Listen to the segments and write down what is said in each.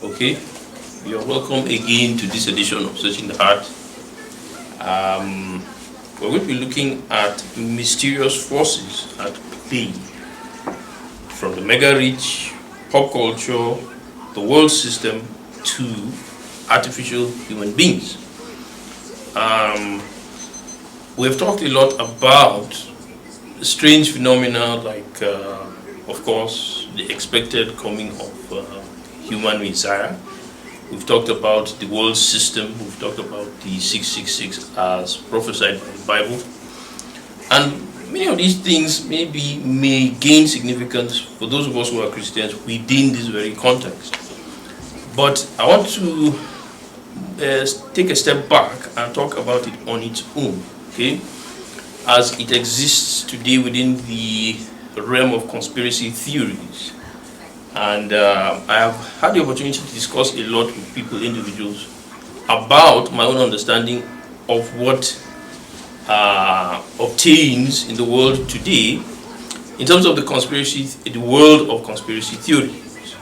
Okay, you're welcome again to this edition of Searching the Heart. We're going to be looking at mysterious forces at play from the mega rich, pop culture, the world system to artificial human beings. We've talked a lot about strange phenomena like, of course, the expected coming of human Messiah. We've talked about the world system. We've talked about the 666 as prophesied by the Bible. And many of these things may gain significance for those of us who are Christians within this very context. But I want to take a step back and talk about it on its own, okay? As it exists today within the realm of conspiracy theories. And I have had the opportunity to discuss a lot with people, individuals, about my own understanding of what obtains in the world today in terms of the world of conspiracy theories.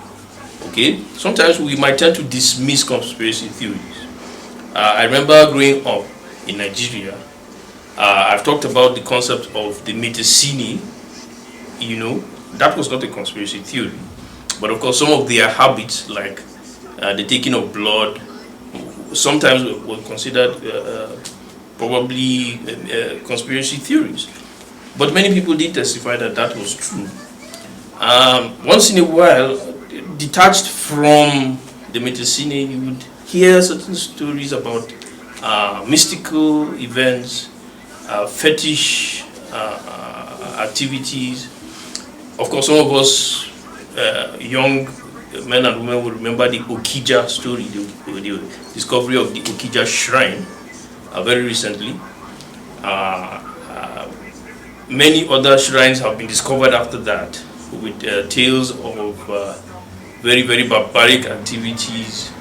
Okay, sometimes we might tend to dismiss conspiracy theories. I remember growing up in Nigeria. I've talked about the concept of the Metacine. That was not a conspiracy theory. But of course, some of their habits, like the taking of blood, sometimes were considered probably conspiracy theories. But many people did testify that that was true. Once in a while, detached from the Metacine, you would hear certain stories about mystical events, fetish activities. Of course, some of us young men and women will remember the Okija story, the discovery of the Okija shrine very recently. Many other shrines have been discovered after that with tales of very, very barbaric activities,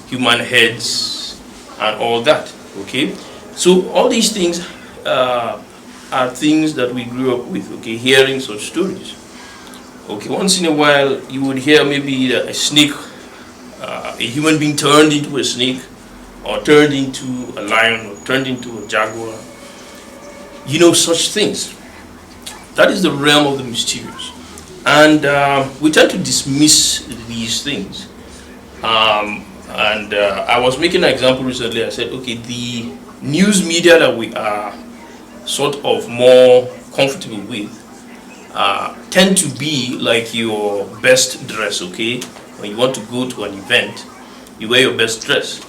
human heads, and all that. Okay, so all these things are things that we grew up with. Okay, hearing such stories. Okay, once in a while you would hear maybe a snake, a human being turned into a snake, or turned into a lion, or turned into a jaguar. Such things. That is the realm of the mysterious. And we tend to dismiss these things. I was making an example recently. I said, okay, the news media that we are sort of more comfortable with tend to be like your best dress, okay? When you want to go to an event, you wear your best dress.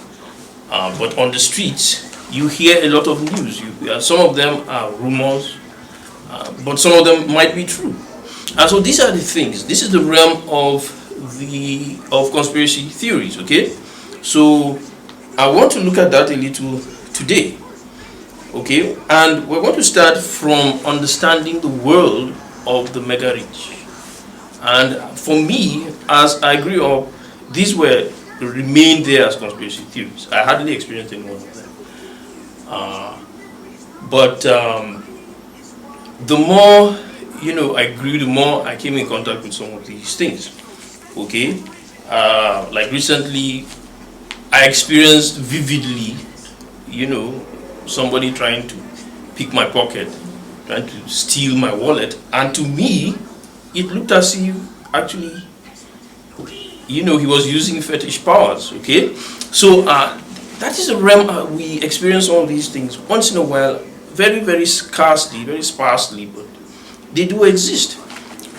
But on the streets, you hear a lot of news. Some of them are rumors, but some of them might be true. And so these are the things. This is the realm of conspiracy theories, okay? So I want to look at that a little today, okay? And we're going to start from understanding the world of the mega rich. And for me, as I grew up, these remained there as conspiracy theories. I hardly experienced any one of them. But the more I grew, the more I came in contact with some of these things. Okay, like recently, I experienced vividly, somebody trying to pick my pocket, trying to steal my wallet, and to me, it looked as if actually, he was using fetish powers. Okay, so that is a realm we experience all these things once in a while, very, very scarcely, very sparsely, but they do exist.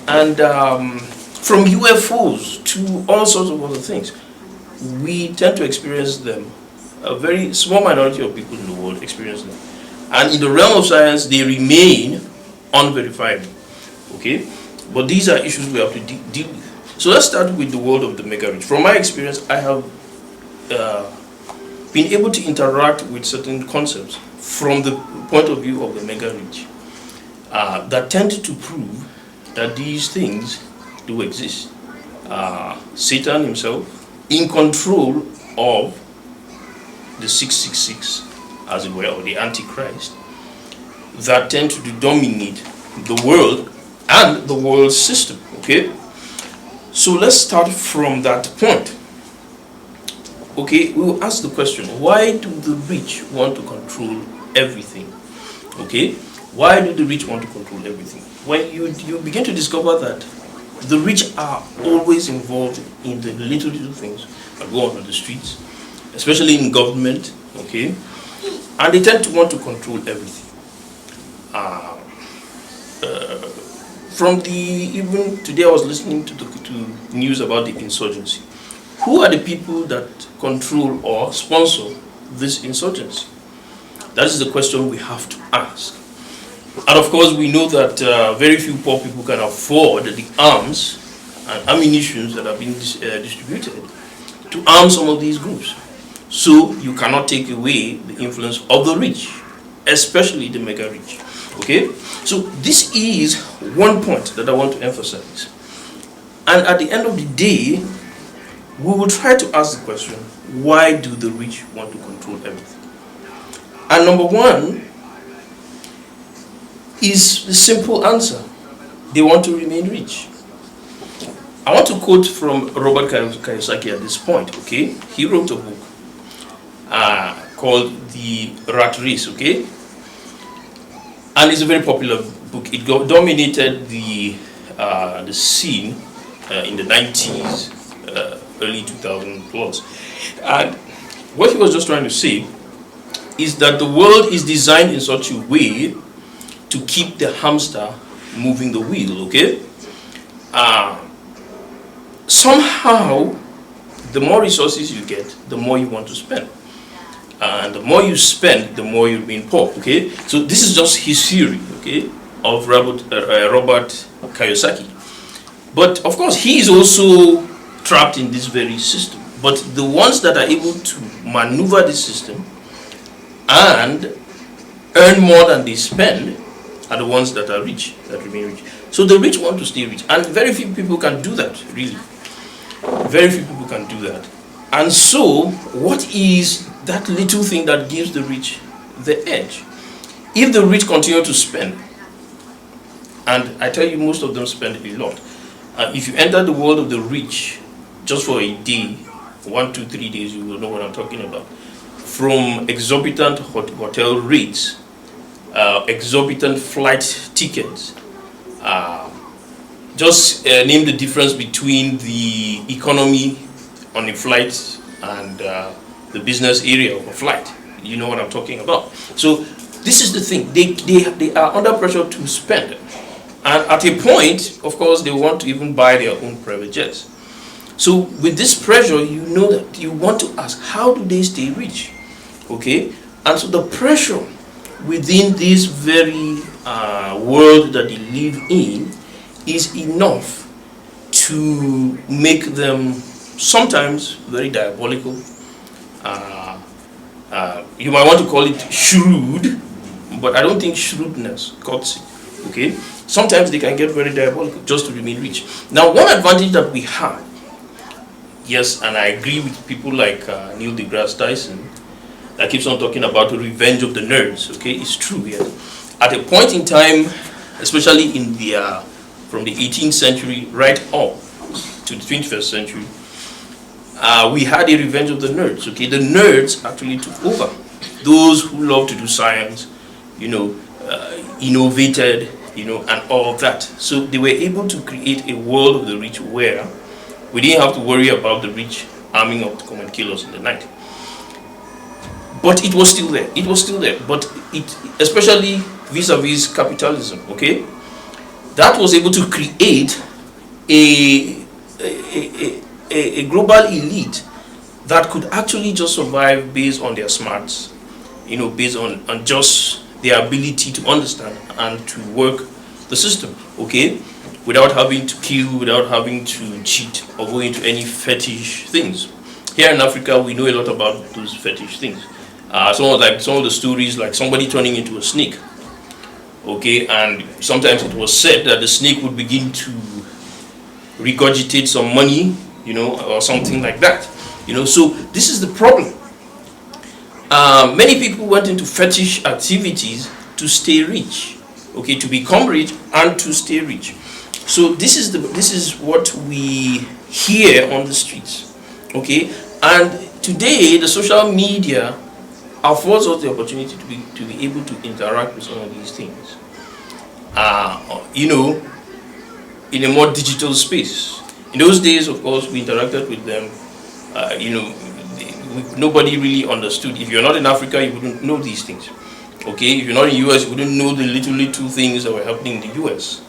And from UFOs to all sorts of other things, we tend to experience them. A very small minority of people in the world experience them. And in the realm of science, they remain unverifiable. Okay? But these are issues we have to deal with. So let's start with the world of the mega rich. From my experience, I have been able to interact with certain concepts from the point of view of the mega rich that tend to prove that these things do exist. Satan himself in control of the 666, as it were, or the Antichrist, that tend to dominate the world and the world system. Okay, So let's start from that point. Okay, we will ask the question, why do the rich want to control everything? Okay, why do the rich want to control everything? When you begin to discover that the rich are always involved in the little things that go on the streets, especially in government, okay, and they tend to want to control everything. From the, even today I was listening to news about the insurgency. Who are the people that control or sponsor this insurgency? That is the question we have to ask. And of course, we know that very few poor people can afford the arms and ammunition that are being distributed to arm some of these groups. So you cannot take away the influence of the rich, especially the mega rich. Okay? So this is one point that I want to emphasize. And at the end of the day, we will try to ask the question, why do the rich want to control everything? And number one is the simple answer. They want to remain rich. I want to quote from Robert Kiyosaki at this point, okay? He wrote a book called The Rat Race, okay? And it's a very popular book. It dominated the scene in the 90s, early 2000 plus. And what he was just trying to say is that the world is designed in such a way to keep the hamster moving the wheel, okay? Somehow, the more resources you get, the more you want to spend. And the more you spend, the more you remain poor, okay? So this is just his theory, okay, of Robert Kiyosaki. But of course, he is also trapped in this very system. But the ones that are able to maneuver this system and earn more than they spend are the ones that are rich, that remain rich. So the rich want to stay rich, and very few people can do that, really. Very few people can do that. And so, what is that little thing that gives the rich the edge? If the rich continue to spend, and I tell you, most of them spend a lot. If you enter the world of the rich just for a day, 1, 2, 3 days, you will know what I'm talking about. From exorbitant hotel rates, exorbitant flight tickets, just name the difference between the economy on a flight and the business area of a flight. You know what I'm talking about. So this is the thing. They are under pressure to spend. And at a point, of course, they want to even buy their own private jets. So with this pressure, you know that you want to ask, how do they stay rich? Okay? And so the pressure within this very world that they live in is enough to make them sometimes very diabolical. You might want to call it shrewd, but I don't think shrewdness cuts it. Okay? Sometimes they can get very diabolical just to remain rich. Now, one advantage that we have, yes, and I agree with people like Neil deGrasse Tyson, that keeps on talking about the revenge of the nerds. Okay, it's true. Yeah. At a point in time, especially in the from the 18th century right up to the 21st century, we had a revenge of the nerds. Okay, the nerds actually took over. Those who love to do science, innovated, and all of that. So they were able to create a world of the rich where we didn't have to worry about the rich arming up to come and kill us in the night. But it was still there. It was still there. But it, especially vis-a-vis capitalism, okay, that was able to create a global elite that could actually just survive based on their smarts, based on just their ability to understand and to work the system, okay, without having to kill, without having to cheat or go into any fetish things. Here in Africa, we know a lot about those fetish things. Some of the stories, like somebody turning into a snake, okay, and sometimes it was said that the snake would begin to regurgitate some money, or something like that, So this is the problem. Many people went into fetish activities to stay rich, okay, to become rich and to stay rich. So this is what we hear on the streets, okay? And today the social media affords us the opportunity to be able to interact with some of these things, you know, in a more digital space. In those days, of course, we interacted with them, you know, nobody really understood. If you're not in Africa, you wouldn't know these things. Okay, if you're not in the US, you wouldn't know the little things that were happening in the US.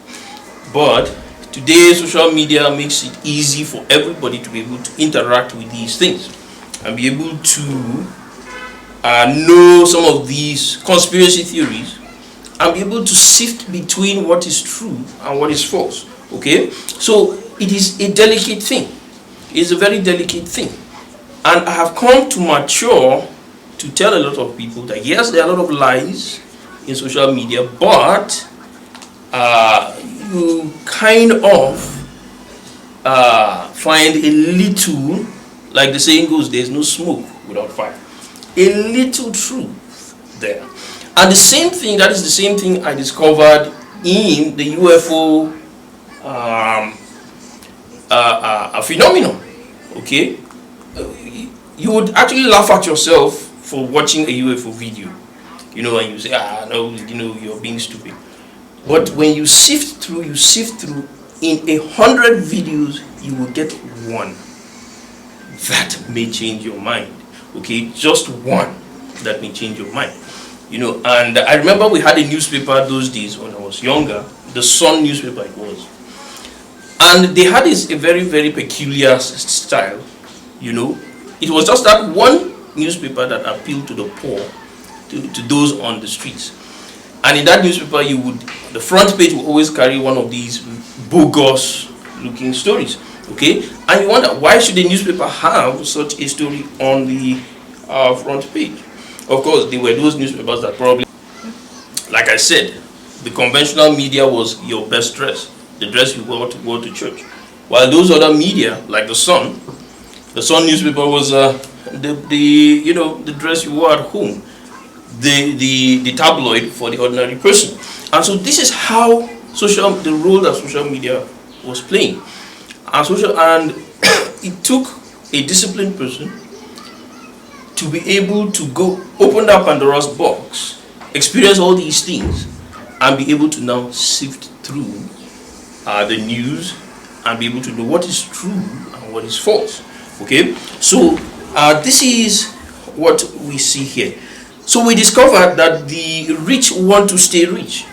But today, social media makes it easy for everybody to be able to interact with these things and be able to know some of these conspiracy theories and be able to sift between what is true and what is false. Okay, so it is a delicate thing. It's a very delicate thing, and I have come to mature to tell a lot of people that yes, there are a lot of lies in social media, but you kind of find a little, like the saying goes, there's no smoke without fire. A little truth there. And the same thing, that is the same thing I discovered in the UFO phenomenon. Okay? You would actually laugh at yourself for watching a UFO video, you know, and you say, no, you know, you're being stupid. But when you sift through, in 100 videos, you will get one that may change your mind. Okay, just one that may change your mind. You know, and I remember we had a newspaper those days when I was younger, the Sun newspaper it was. And they had a very, very peculiar style, you know. It was just that one newspaper that appealed to the poor, to those on the streets. And in that newspaper, the front page will always carry one of these bogus looking stories. Okay, and you wonder, why should a newspaper have such a story on the front page? Of course, they were those newspapers that probably, like I said, the conventional media was your best dress, the dress you wore to go to church. While those other media, like the Sun newspaper was you know, the dress you wore at home, the tabloid for the ordinary person. And so this is how the role that social media was playing. And it took a disciplined person to be able to go open that Pandora's box, experience all these things, and be able to now sift through the news and be able to know what is true and what is false. Okay, so this is what we see here. So we discovered that the rich want to stay rich,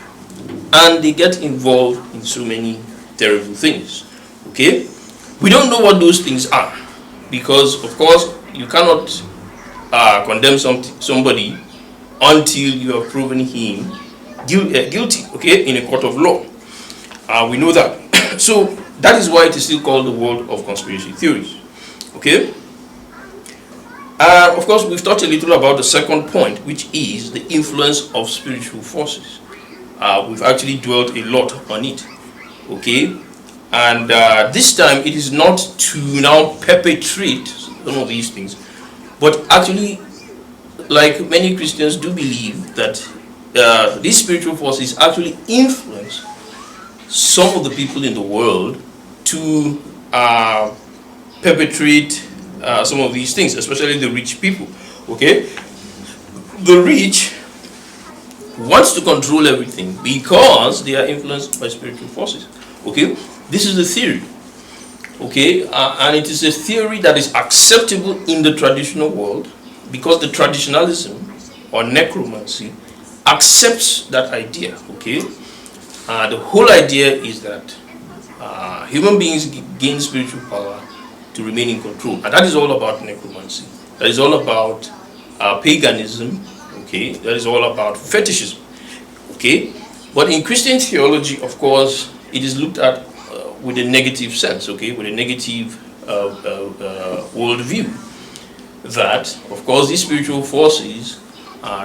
and they get involved in so many terrible things. Okay, we don't know what those things are, because of course you cannot condemn somebody until you have proven him guilty. Okay, in a court of law, we know that. So that is why it is still called the world of conspiracy theories. Okay. Of course, we've talked a little about the second point, which is the influence of spiritual forces. We've actually dwelt a lot on it. Okay, and this time it is not to now perpetrate some of these things, but actually, like many Christians do believe that these spiritual forces actually influence some of the people in the world to perpetrate some of these things, especially the rich people. Okay, the rich wants to control everything because they are influenced by spiritual forces. Okay, this is the theory. Okay, and it is a theory that is acceptable in the traditional world because the traditionalism or necromancy accepts that idea. Okay, the whole idea is that human beings gain spiritual power to remain in control, and that is all about necromancy. That is all about paganism. Okay, that is all about fetishism. Okay, but in Christian theology, of course, it is looked at with a negative sense. Okay, with a negative worldview. That, of course, these spiritual forces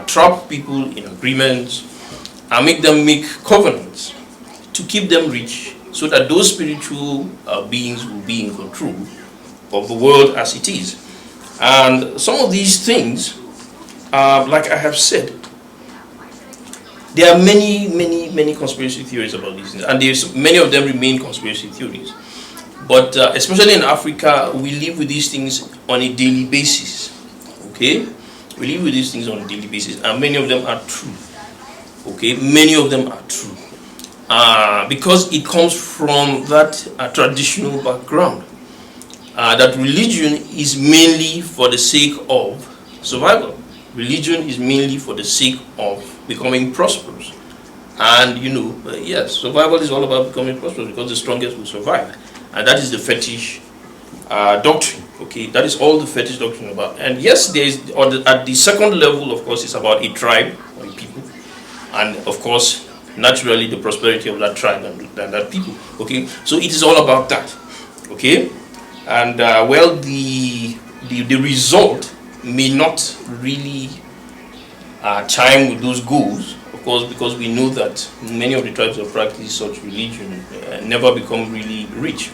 trap people in agreements and make them make covenants to keep them rich, so that those spiritual beings will be in control of the world as it is. And some of these things, like I have said, There are many conspiracy theories about these things, and there's many of them remain conspiracy theories. But especially in Africa, we live with these things on a daily basis. Okay, we live with these things on a daily basis, and many of them are true. Okay, many of them are true, because it comes from that traditional background. That religion is mainly for the sake of survival. Religion is mainly for the sake of becoming prosperous. And yes, survival is all about becoming prosperous, because the strongest will survive. And that is the fetish doctrine. Okay, that is all the fetish doctrine about. And yes, there is at the second level, of course, it's about a tribe or a people, and of course, naturally, the prosperity of that tribe and that people. Okay, so it is all about that. Okay, and well, the result may not really chime with those goals, of course, because we know that many of the tribes that practice such religion never become really rich.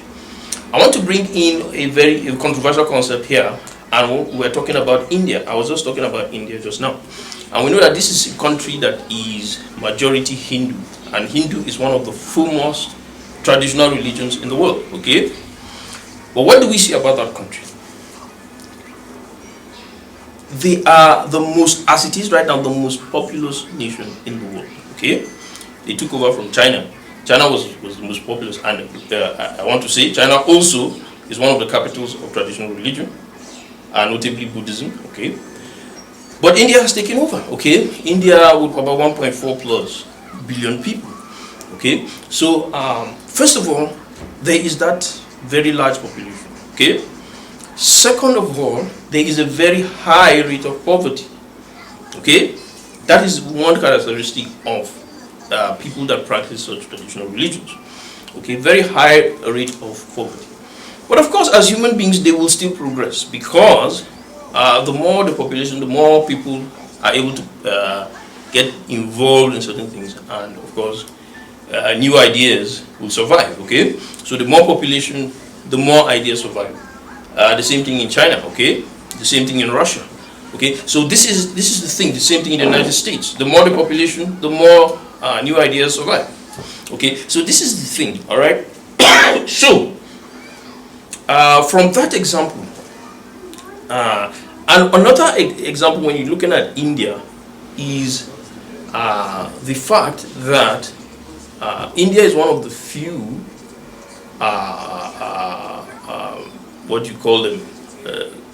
I want to bring in a very controversial concept here, and we're talking about India. I was just talking about India just now. And we know that this is a country that is majority Hindu, and Hindu is one of the foremost traditional religions in the world, okay? But what do we see about that country? They are the most, as it is right now, the most populous nation in the world, okay? They took over from China. China was the most populous, and I want to say China also is one of the capitals of traditional religion, notably Buddhism, okay? But India has taken over, okay? India with about 1.4 plus billion people, okay? So, first of all, there is that very large population, okay? Second of all, there is a very high rate of poverty, okay? That is one characteristic of people that practice such traditional religions, okay? Very high rate of poverty. But of course, as human beings, they will still progress, because the more the population, the more people are able to get involved in certain things, and of course, new ideas will survive, okay? So the more population, the more ideas survive. The same thing in China, okay? The same thing in Russia, okay? So this is the thing, the same thing in the United States. The more the population, the more new ideas survive, okay? So this is the thing, all right? So, from that example, and another example when you're looking at India is the fact that India is one of the few what you call them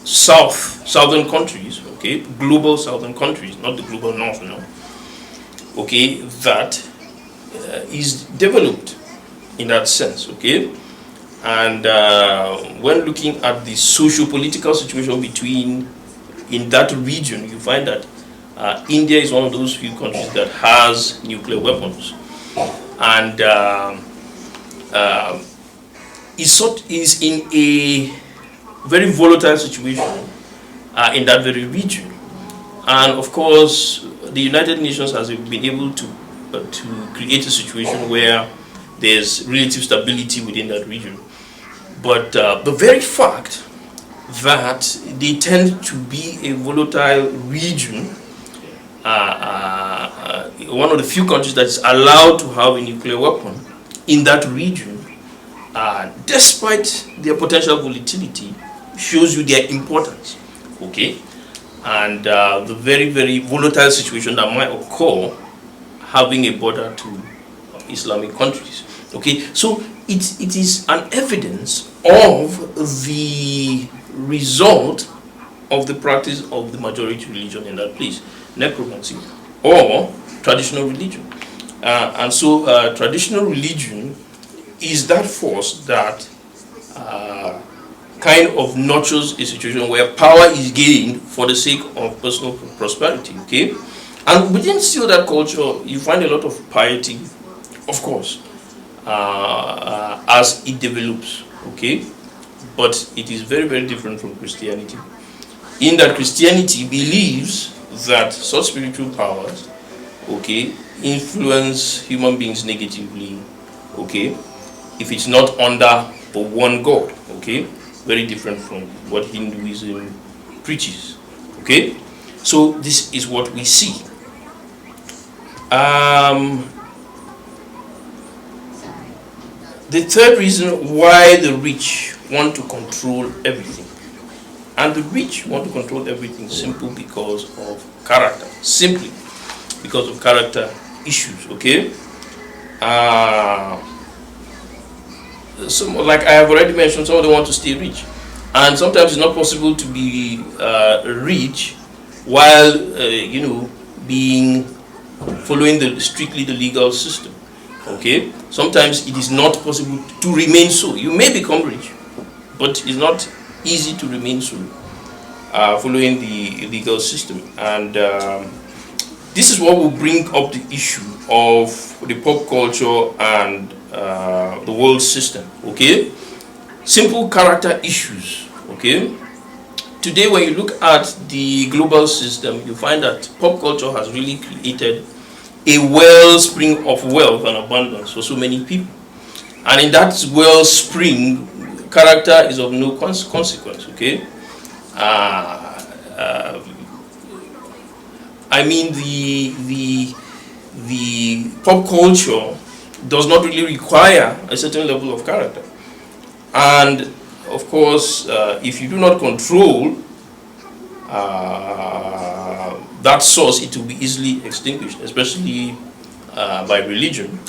southern countries, okay, global southern countries, not the global north, no, okay, that is developed in that sense, okay. And when looking at the socio-political situation in that region, you find that India is one of those few countries that has nuclear weapons, and is in a very volatile situation in that very region. And of course, the United Nations has been able to create a situation where there's relative stability within that region. But the very fact that they tend to be a volatile region, one of the few countries that is allowed to have a nuclear weapon in that region, despite their potential volatility, shows you their importance, okay? And the very, very volatile situation that might occur having a border to Islamic countries, okay? So it is an evidence of the result of the practice of the majority religion in that place, necromancy or traditional religion. And so traditional religion is that force that kind of nurtures a situation where power is gained for the sake of personal prosperity, okay? And within still that culture, you find a lot of piety, of course, as it develops, okay? But it is very, very different from Christianity, in that Christianity believes that such spiritual powers, okay, influence human beings negatively, okay, if it's not under the one God, okay? Very different from what Hinduism preaches, okay? So this is what we see. Um, the third reason why the rich want to control everything, and the rich want to control everything simple because of character, simply because of character issues. Okay. Some, like I have already mentioned, some of them want to stay rich, and sometimes it's not possible to be rich while being following strictly the legal system. Okay, sometimes it is not possible to remain so. You may become rich, but it's not easy to remain so following the legal system. And this is what will bring up the issue of the pop culture and the world system. Okay, simple character issues. Okay, today when you look at the global system, you find that pop culture has really created a wellspring of wealth and abundance for so many people, and in that wellspring, character is of no consequence. Okay, I mean the pop culture does not really require a certain level of character, and of course, if you do not control that source, it will be easily extinguished, especially by religion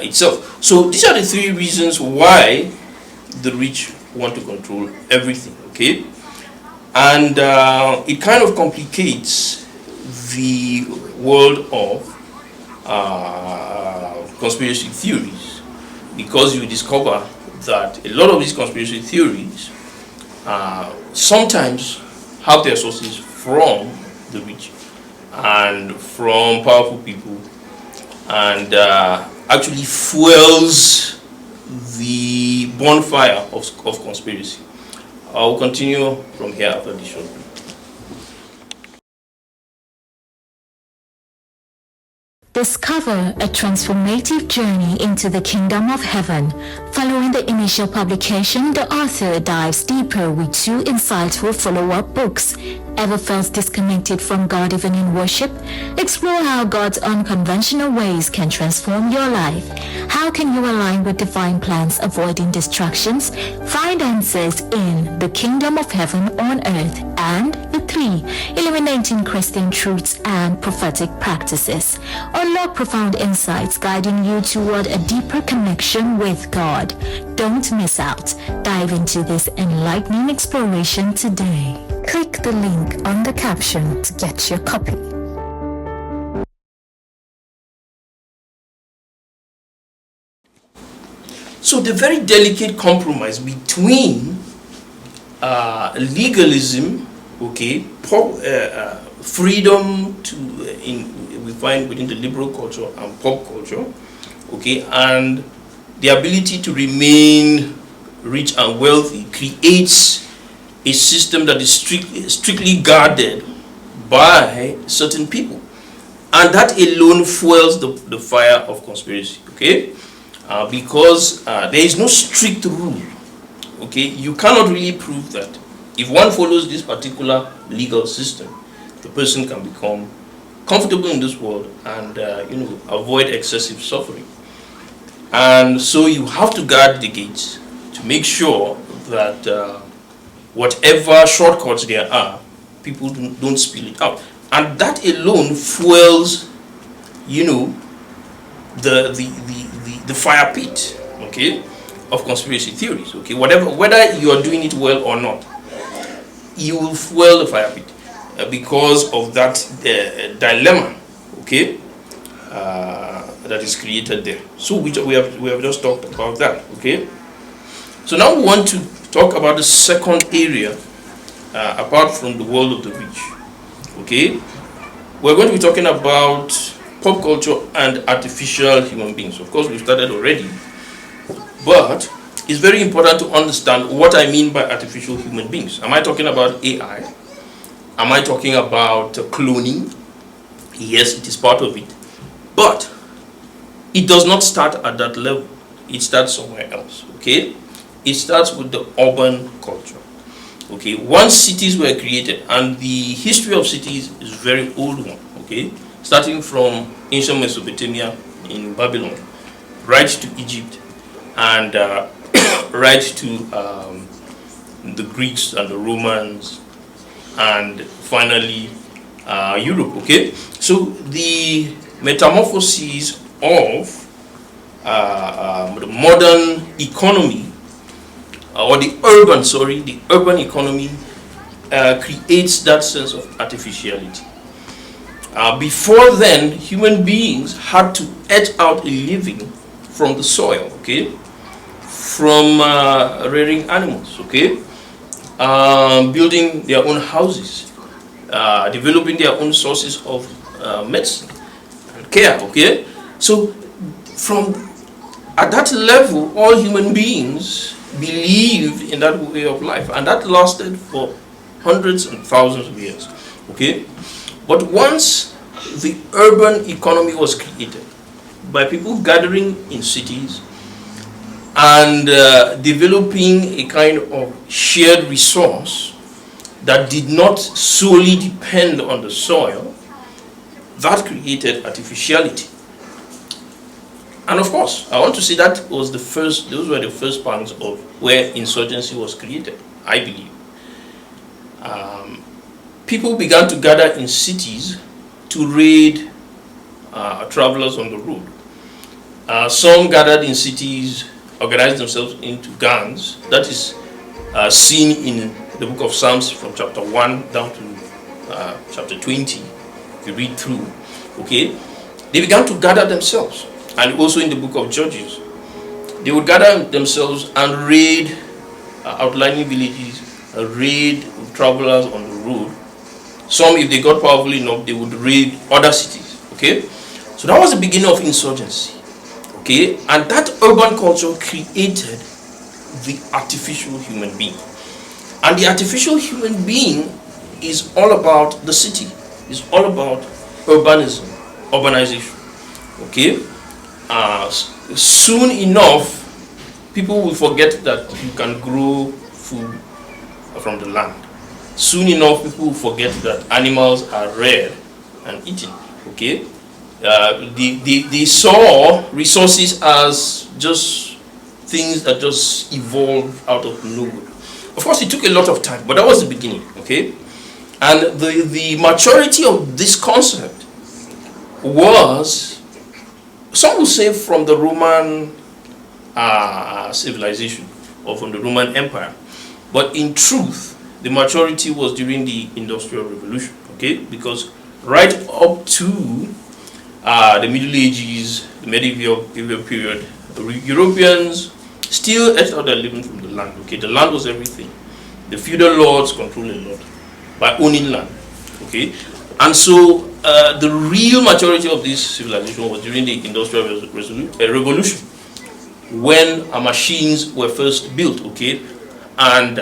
itself. So these are the three reasons why the rich want to control everything. Okay, and it kind of complicates the world of conspiracy theories, because you discover that a lot of these conspiracy theories sometimes have their sources from the rich and from powerful people, and actually fuels the bonfire of conspiracy. I will continue from here after this short break. Discover a transformative journey into the kingdom of heaven. Following the initial publication, the author dives deeper with two insightful follow-up books. Ever felt disconnected from God even in worship? Explore how God's unconventional ways can transform your life. How can you align with divine plans, avoiding distractions? Find answers in The Kingdom of Heaven on Earth, and The 3, Illuminating Christian Truths and Prophetic Practices. Unlock profound insights guiding you toward a deeper connection with God. Don't miss out. Dive into this enlightening exploration today. Click the link on the caption to get your copy. So the very delicate compromise between legalism, okay, freedom to we find within the liberal culture and pop culture, okay, and the ability to remain rich and wealthy creates a system that is strictly guarded by certain people, and that alone fuels the fire of conspiracy. Okay, because there is no strict rule. Okay, you cannot really prove that if one follows this particular legal system, the person can become comfortable in this world and avoid excessive suffering. And so you have to guard the gates to make sure that whatever shortcuts there are, people don't spill it out, and that alone fuels, the fire pit, okay, of conspiracy theories. Okay, whether you are doing it well or not, you will fuel the fire pit because of that dilemma, okay, that is created there. So we have just talked about that. Okay, so now we want to talk about the second area, apart from the world of the rich. Okay, we're going to be talking about pop culture and artificial human beings. Of course, we've started already, but it's very important to understand what I mean by artificial human beings. Am I talking about AI? Am I talking about cloning? Yes, it is part of it, but it does not start at that level. It starts somewhere else. Okay, it starts with the urban culture. Okay, once cities were created, and the history of cities is a very old one. Okay, starting from ancient Mesopotamia in Babylon, right to Egypt, and right to the Greeks and the Romans, and finally Europe. Okay, so the metamorphosis of the modern economy, or the urban economy creates that sense of artificiality. Before then, human beings had to edge out a living from the soil, okay, from rearing animals, okay, building their own houses, developing their own sources of medicine and care, okay. So from at that level, all human beings believed in that way of life, and that lasted for hundreds and thousands of years, okay. But once the urban economy was created by people gathering in cities and developing a kind of shared resource that did not solely depend on the soil, that created artificiality. And of course, I want to say that was those were the first points of where insurgency was created, I believe. People began to gather in cities to raid travelers on the road. Some gathered in cities, organized themselves into gangs. That is seen in the book of Psalms from chapter 1 down to chapter 20. If you read through, okay, they began to gather themselves. And also in the book of Judges, they would gather themselves and raid outlying villages, raid travelers on the road. Some, if they got powerful enough, they would raid other cities. Okay, so that was the beginning of insurgency. Okay, and that urban culture created the artificial human being. And the artificial human being is all about the city. It's all about urbanization. Okay, soon enough, people will forget that you can grow food from the land. Soon enough, people will forget that animals are reared and eaten. Okay, they saw resources as just things that just evolved out of nowhere. Of course, it took a lot of time, but that was the beginning. Okay, and the maturity of this concept was, some will say, from the Roman civilization or from the Roman Empire, but in truth, the maturity was during the Industrial Revolution, okay? Because right up to the Middle Ages, the medieval period, the Europeans still edged out their living from the land, okay? The land was everything. The feudal lords controlled a lot by owning land, okay? And so the real maturity of this civilization was during the Industrial Revolution, when machines were first built, okay? And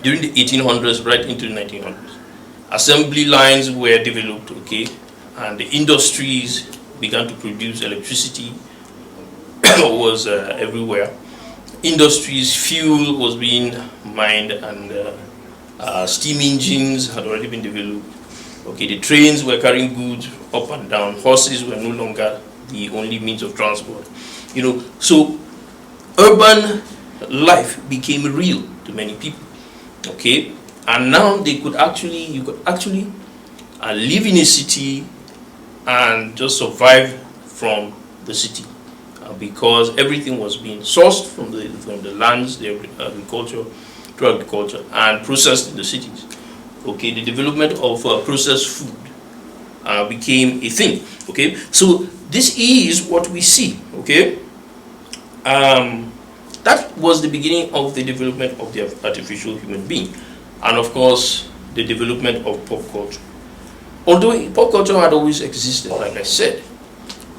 during the 1800s, right into the 1900s, assembly lines were developed, okay, and the industries began to produce electricity. Was everywhere. Industries, fuel was being mined, and steam engines had already been developed. Okay, the trains were carrying goods up and down. Horses were no longer the only means of transport. You know, so urban life became real to many people. Okay, and now you could actually live in a city and just survive from the city, because everything was being sourced from the lands, the agriculture, through agriculture, and processed in the cities. Okay, the development of processed food became a thing. Okay, so this is what we see. Okay, that was the beginning of the development of the artificial human being, and of course the development of pop culture. Although pop culture had always existed, like I said,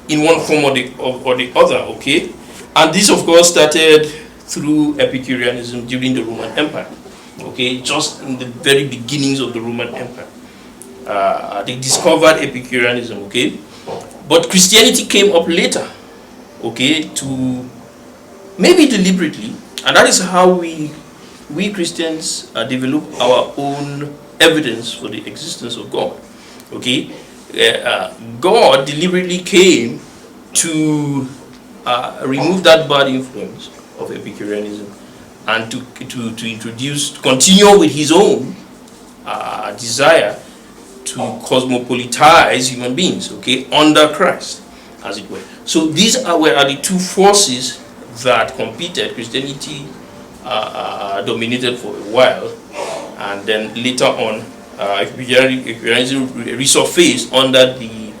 in one form or the other, okay, and this of course started through Epicureanism during the Roman Empire, okay, just in the very beginnings of the Roman Empire. They discovered Epicureanism, okay, but Christianity came up later, okay, to maybe deliberately, and that is how we Christians develop our own evidence for the existence of God. Okay, God deliberately came to remove that bad influence of Epicureanism and to continue with his own desire to cosmopolitize human beings, okay, under Christ, as it were. So these were the two forces that competed. Christianity dominated for a while, and then later on, Epicureanism resurfaced under the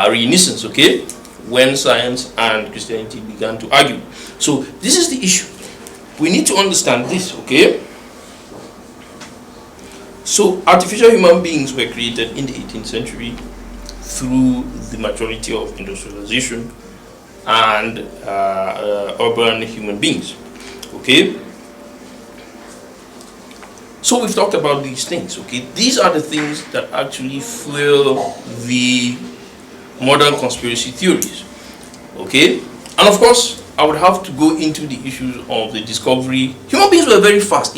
Renaissance, okay, when science and Christianity began to argue. So this is the issue. We need to understand this, okay? So artificial human beings were created in the 18th century through the majority of industrialization and urban human beings, okay? So we've talked about these things, okay? These are the things that actually fuel the modern conspiracy theories, okay? And of course, I would have to go into the issues of the discovery. Human beings were very fast.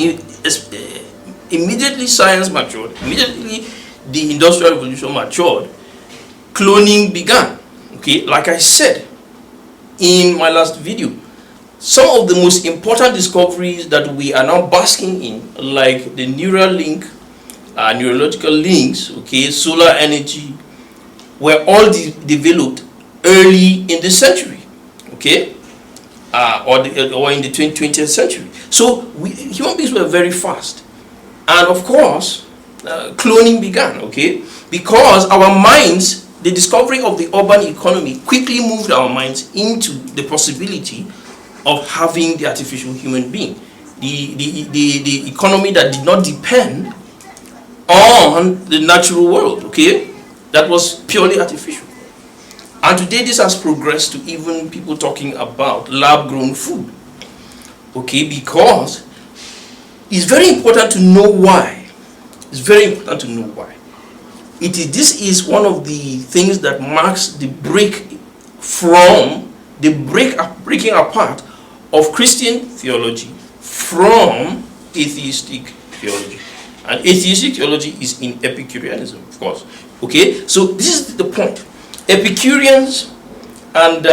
Immediately science matured, immediately the Industrial Revolution matured, cloning began, okay? Like I said in my last video, some of the most important discoveries that we are now basking in, like the neural link, neurological links, okay, solar energy, were all developed early in this century, okay, or in the 20th century. So human beings were very fast, and of course, cloning began, okay, because our minds, the discovery of the urban economy quickly moved our minds into the possibility of having the artificial human being, the economy that did not depend on the natural world, okay, that was purely artificial. And today this has progressed to even people talking about lab-grown food, okay, because it's very important to know why. It's very important to know why. This is one of the things that marks the breaking apart of Christian theology from atheistic theology. And atheistic theology is in Epicureanism, of course. Okay, so this is the point. Epicureans and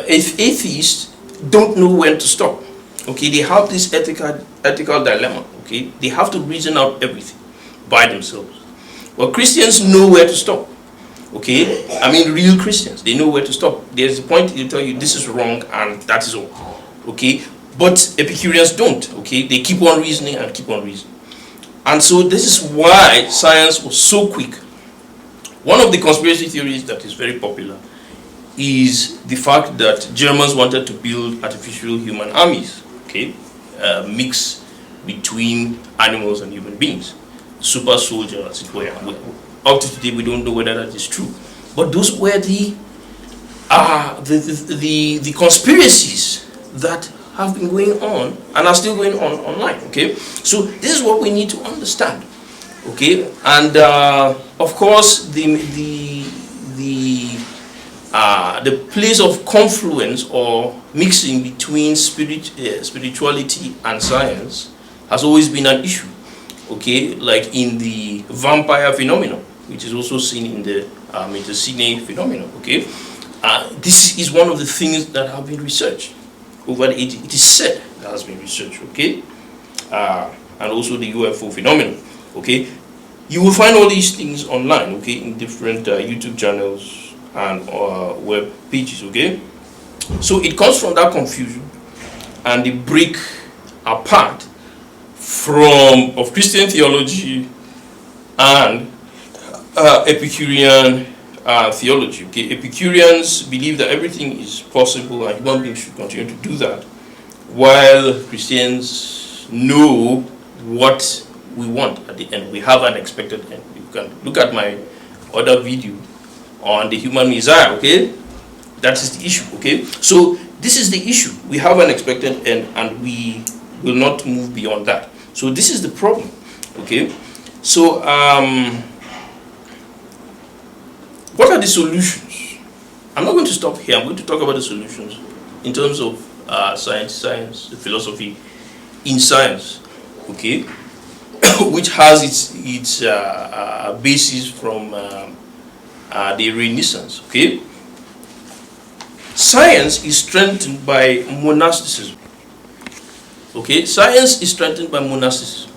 atheists don't know when to stop. Okay, they have this ethical dilemma. Okay, they have to reason out everything by themselves. Well, Christians know where to stop. Okay, I mean real Christians, they know where to stop. There's a point they tell you this is wrong and that is all. Okay, but Epicureans don't. Okay, they keep on reasoning and keep on reasoning. And so this is why science was so quick. One of the conspiracy theories that is very popular is the fact that Germans wanted to build artificial human armies, okay, mix between animals and human beings, super soldiers, as it were. Up to today, we don't know whether that is true, but those were the conspiracies that have been going on and are still going on online. Okay, so this is what we need to understand. Okay, and of course the place of confluence or mixing between spirituality and science has always been an issue. Okay, like in the vampire phenomenon, which is also seen in the Metacine phenomenon. Okay, this is one of the things that have been researched over the ages. It is said that has been researched. Okay, and also the UFO phenomenon. Okay, you will find all these things online. Okay, in different YouTube channels and web pages. Okay, so it comes from that confusion and the break apart of Christian theology and Epicurean theology. Okay, Epicureans believe that everything is possible and human beings should continue to do that, while Christians know what we want at the end. We have an expected end. You can look at my other video on the human Messiah. Okay, that is the issue. Okay, so this is the issue. We have an expected end and we will not move beyond that. So this is the problem. Okay, so what are the solutions? I'm not going to stop here. I'm going to talk about the solutions in terms of science, the philosophy in science. Okay, which has its basis from the Renaissance. Okay, science is strengthened by monasticism. Okay, science is strengthened by monasticism,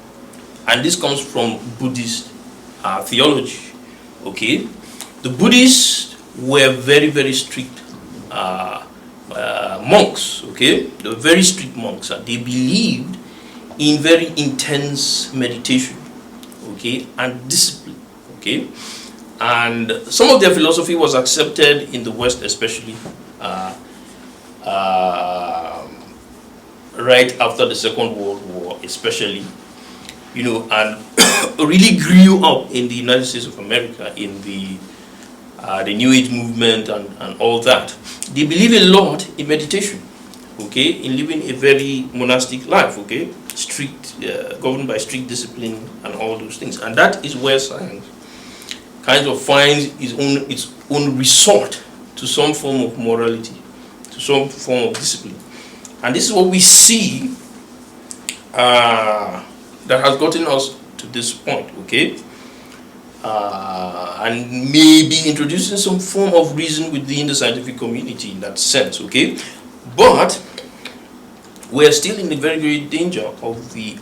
and this comes from Buddhist theology. Okay, the Buddhists were very, very strict monks. Okay, they were very strict monks, and they believed in very intense meditation, okay, and discipline. Okay, and some of their philosophy was accepted in the West, especially right after the Second World War, especially, you know, and really grew up in the United States of America in the New Age movement and all that. They believe a lot in meditation, okay, in living a very monastic life, okay, strict, governed by strict discipline and all those things. And that is where science kind of finds its own resort to some form of morality, to some form of discipline. And this is what we see that has gotten us to this point, okay? And maybe introducing some form of reason within the scientific community in that sense, okay? But we're still in the very great danger of the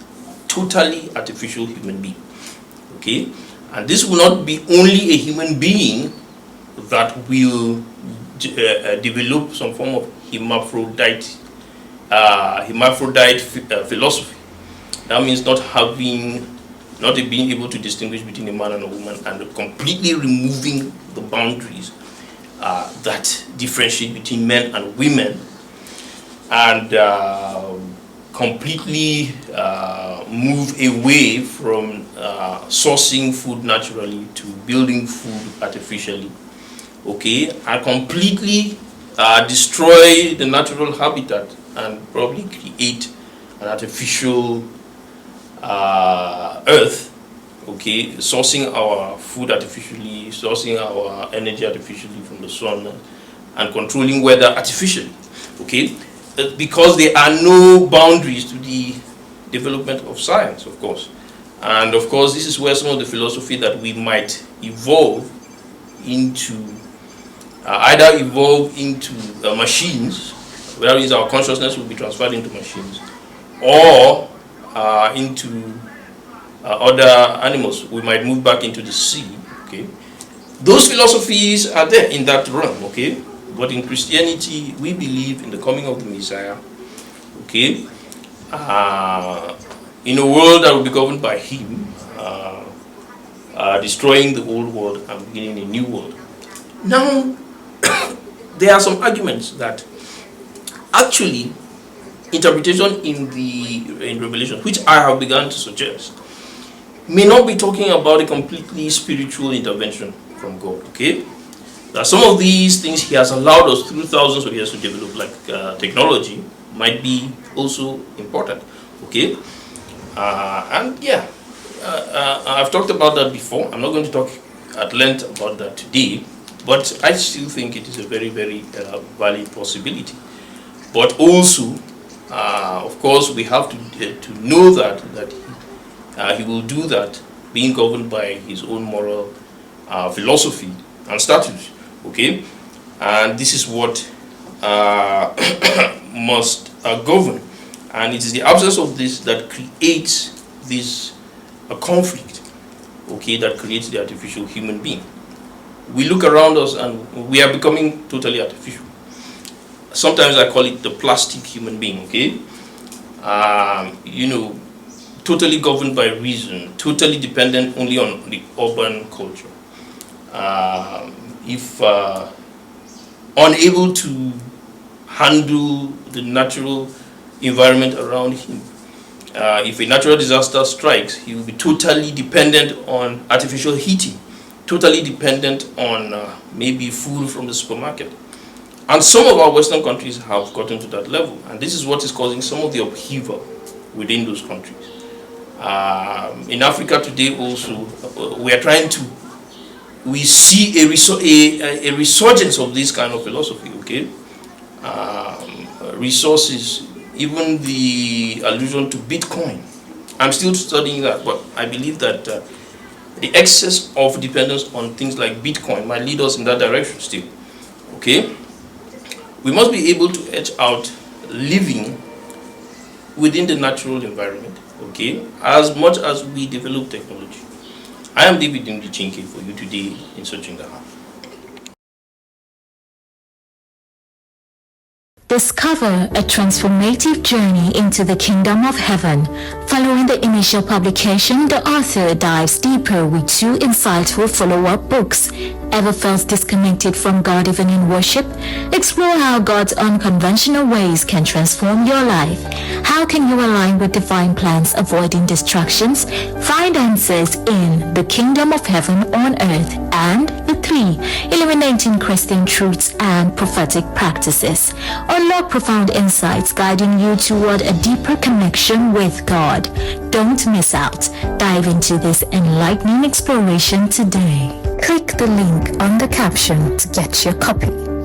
totally artificial human being, okay? And this will not be only a human being that will develop some form of hermaphrodite philosophy. That means not being able to distinguish between a man and a woman, and completely removing the boundaries that differentiate between men and women, and completely move away from sourcing food naturally to building food artificially, okay, and completely destroy the natural habitat and probably create an artificial earth, okay, sourcing our food artificially, sourcing our energy artificially from the sun, and controlling weather artificially, okay, because there are no boundaries to the development of science, of course. And of course, this is where some of the philosophy that we might evolve into, either evolve into machines, where means our consciousness will be transferred into machines, or into other animals. We might move back into the sea, okay. Those philosophies are there in that realm, okay. But in Christianity, we believe in the coming of the Messiah, okay, in a world that will be governed by Him, destroying the old world and beginning a new world. Now, there are some arguments that actually interpretation in Revelation, which I have begun to suggest, may not be talking about a completely spiritual intervention from God, okay? That some of these things He has allowed us through thousands of years to develop, like technology, might be also important, okay? And yeah, I've talked about that before. I'm not going to talk at length about that today, but I still think it is a very, very valid possibility. But also, of course, we have to know that He will do that, being governed by His own moral philosophy and statutes. Okay, and this is what must govern, and it is the absence of this that creates this conflict. Okay, that creates the artificial human being. We look around us and we are becoming totally artificial. Sometimes I call it the plastic human being. Okay, you know, totally governed by reason, totally dependent only on the urban culture. If unable to handle the natural environment around him, if a natural disaster strikes, he will be totally dependent on artificial heating, totally dependent on maybe food from the supermarket. And some of our Western countries have gotten to that level, and this is what is causing some of the upheaval within those countries. In Africa today also, we see a resurgence of this kind of philosophy, okay? Resources, even the allusion to Bitcoin. I'm still studying that, but I believe that The excess of dependence on things like Bitcoin might lead us in that direction still. Okay? We must be able to edge out living within the natural environment, okay, as much as we develop technology. I am David Dimdichinke for you today in Searching the Heart. Discover a transformative journey into the kingdom of heaven. Following the initial publication, the author dives deeper with 2 insightful follow-up books. Ever felt disconnected from God even in worship? Explore how God's unconventional ways can transform your life. How can you align with divine plans, avoiding distractions? Find answers in The Kingdom of Heaven on Earth and The 3, Illuminating Christian Truths and Prophetic Practices. Unlock profound insights guiding you toward a deeper connection with God. Don't miss out. Dive into this enlightening exploration today. Click the link on the caption to get your copy.